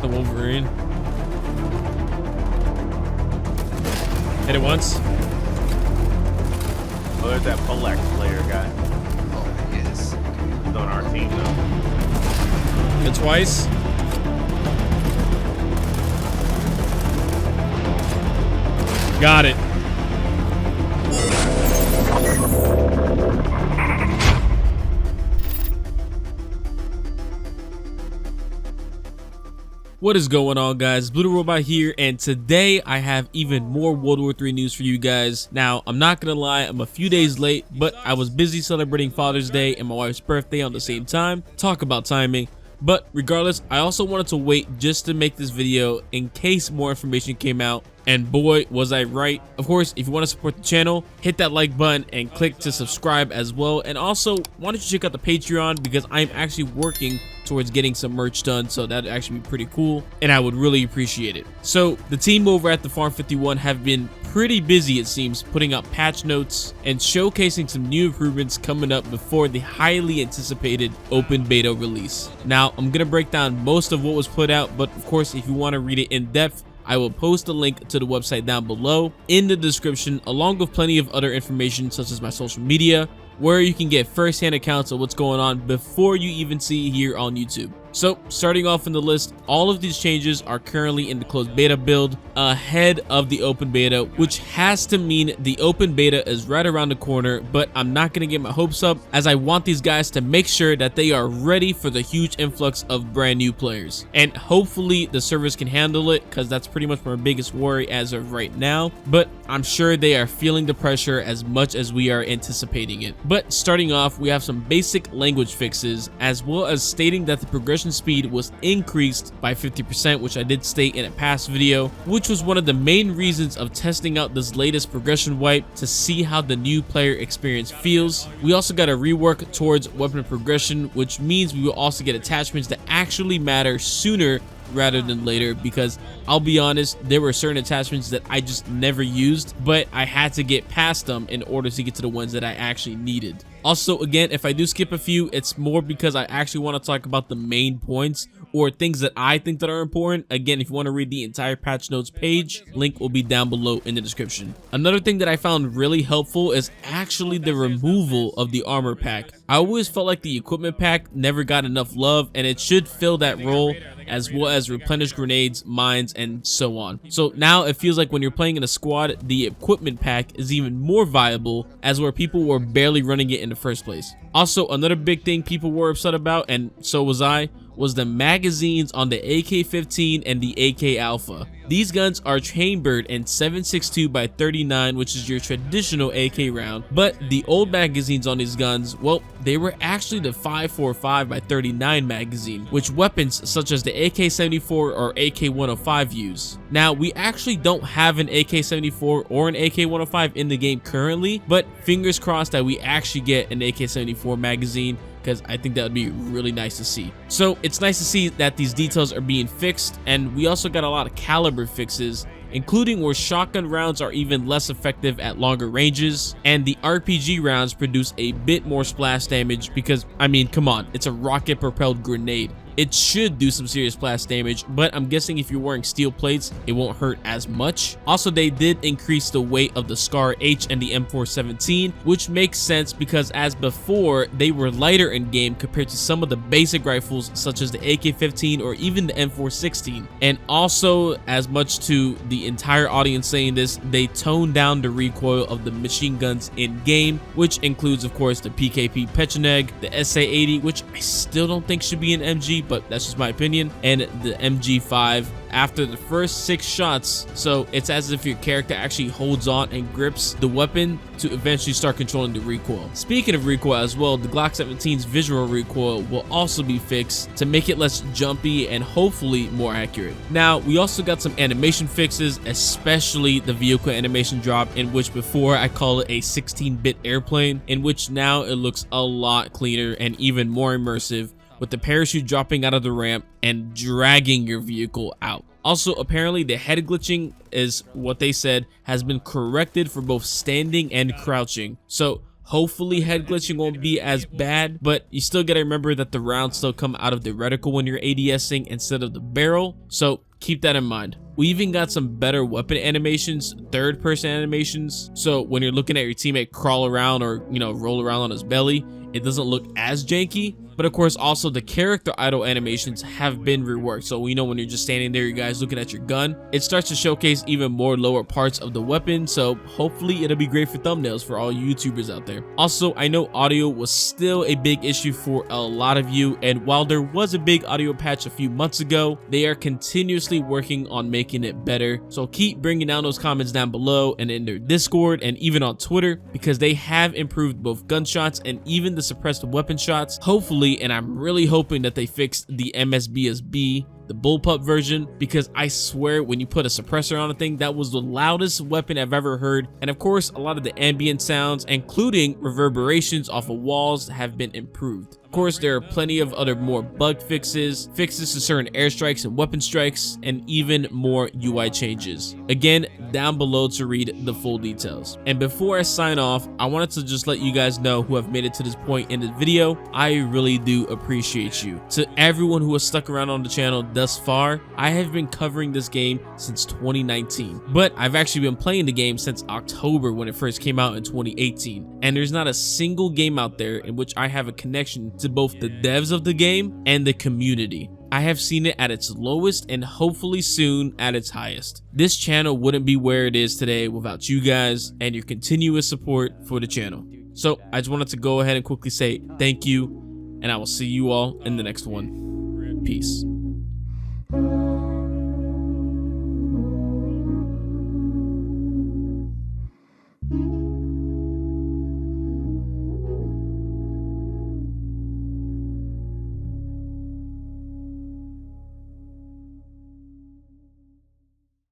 the Wolverine. Hit it once. Oh, there's that Polex player guy. Oh, yes. He's on our team though. Hit twice. Got it. What is going on, guys? Blue Robot here, and today I have even more World War III news for you guys. Now, I'm not gonna lie, I'm a few days late, but I was busy celebrating Father's Day and my wife's birthday on the same time. Talk about timing. But regardless, I also wanted to wait just to make this video in case more information came out. And boy, was I right. Of course, if you want to support the channel, hit that like button and click to subscribe as well. And also, why don't you check out the Patreon, because I'm actually working towards getting some merch done, so that'd actually be pretty cool and I would really appreciate it. So the team over at the Farm 51 have been pretty busy, it seems, putting out patch notes and showcasing some new improvements coming up before the highly anticipated open beta release. Now, I'm gonna break down most of what was put out, but of course, if you want to read it in depth, I will post a link to the website down below in the description, along with plenty of other information such as my social media, where you can get first-hand accounts of what's going on before you even see here on YouTube. So, starting off in the list, all of these changes are currently in the closed beta build ahead of the open beta, which has to mean the open beta is right around the corner, but I'm not going to get my hopes up, as I want these guys to make sure that they are ready for the huge influx of brand new players. And hopefully the servers can handle it, because that's pretty much my biggest worry as of right now, but I'm sure they are feeling the pressure as much as we are anticipating it. But starting off, we have some basic language fixes, as well as stating that the progression speed was increased by 50%, which I did state in a past video, which was one of the main reasons of testing out this latest progression wipe to see how the new player experience feels. We also got a rework towards weapon progression, which means we will also get attachments that actually matter sooner rather than later, because I'll be honest, there were certain attachments that I just never used, but I had to get past them in order to get to the ones that I actually needed. Also, again, if I do skip a few, it's more because I actually want to talk about the main points or things that I think that are important. Again, if you want to read the entire patch notes page, link will be down below in the description. Another thing that I found really helpful is actually the removal of the armor pack. I always felt like the equipment pack never got enough love, and it should fill that role, as well as replenish grenades, mines, and so on. So now it feels like when you're playing in a squad, the equipment pack is even more viable, as where people were barely running it in the first place. Also, another big thing people were upset about, and so was I, was the magazines on the AK-15 and the AK Alpha. These guns are chambered in 7.62 by 39, which is your traditional AK round, but the old magazines on these guns, well, they were actually the 5.45 by 39 magazine, which weapons such as the AK-74 or AK-105 use. Now, we actually don't have an AK-74 or an AK-105 in the game currently, but fingers crossed that we actually get an AK-74 magazine, because I think that would be really nice to see. So it's nice to see that these details are being fixed, and we also got a lot of caliber fixes, including where shotgun rounds are even less effective at longer ranges, and the RPG rounds produce a bit more splash damage because, I mean, come on, it's a rocket propelled grenade. It should do some serious splash damage, but I'm guessing if you're wearing steel plates, it won't hurt as much. Also, they did increase the weight of the Scar H and the M417, which makes sense because as before, they were lighter in game compared to some of the basic rifles such as the AK-15 or even the M416. And also, as much to the entire audience saying this, they toned down the recoil of the machine guns in game, which includes, of course, the PKP Pecheneg, the SA-80, which I still don't think should be an MG, but that's just my opinion, and the MG5 after the first 6 shots. So it's as if your character actually holds on and grips the weapon to eventually start controlling the recoil. Speaking of recoil as well, the Glock 17's visual recoil will also be fixed to make it less jumpy and hopefully more accurate. Now, we also got some animation fixes, especially the vehicle animation drop, in which before I call it a 16-bit airplane, in which now it looks a lot cleaner and even more immersive, with the parachute dropping out of the ramp and dragging your vehicle out. Also, apparently the head glitching is what they said has been corrected for both standing and crouching. So Hopefully head glitching won't be as bad, but you still gotta remember that the rounds still come out of the reticle when you're ADSing instead of the barrel, so keep that in mind. We even got some better weapon animations, third-person animations, so when you're looking at your teammate crawl around or, roll around on his belly, it doesn't look as janky. But of course, also the character idle animations have been reworked. So we know when you're just standing there, you guys looking at your gun, it starts to showcase even more lower parts of the weapon. So hopefully it'll be great for thumbnails for all you YouTubers out there. Also, I know audio was still a big issue for a lot of you. And while there was a big audio patch a few months ago, they are continuously working on making it better. So keep bringing down those comments down below and in their Discord and even on Twitter, because they have improved both gunshots and even the suppressed weapon shots. Hopefully, and I'm really hoping that they fixed the MSBSB, the bullpup version, because I swear when you put a suppressor on a thing, that was the loudest weapon I've ever heard. And of course, a lot of the ambient sounds, including reverberations off of walls, have been improved. Of course, there are plenty of other more bug fixes to certain airstrikes and weapon strikes, and even more UI changes. Again, down below to read the full details. And before I sign off, I wanted to just let you guys know who have made it to this point in the video, I really do appreciate you. To everyone who has stuck around on the channel thus far, I have been covering this game since 2019, but I've actually been playing the game since October when it first came out in 2018, and there's not a single game out there in which I have a connection to both the devs of the game and the community. I have seen it at its lowest and hopefully soon at its highest. This channel wouldn't be where it is today without you guys and your continuous support for the channel. So I just wanted to go ahead and quickly say thank you, and I will see you all in the next one. Peace.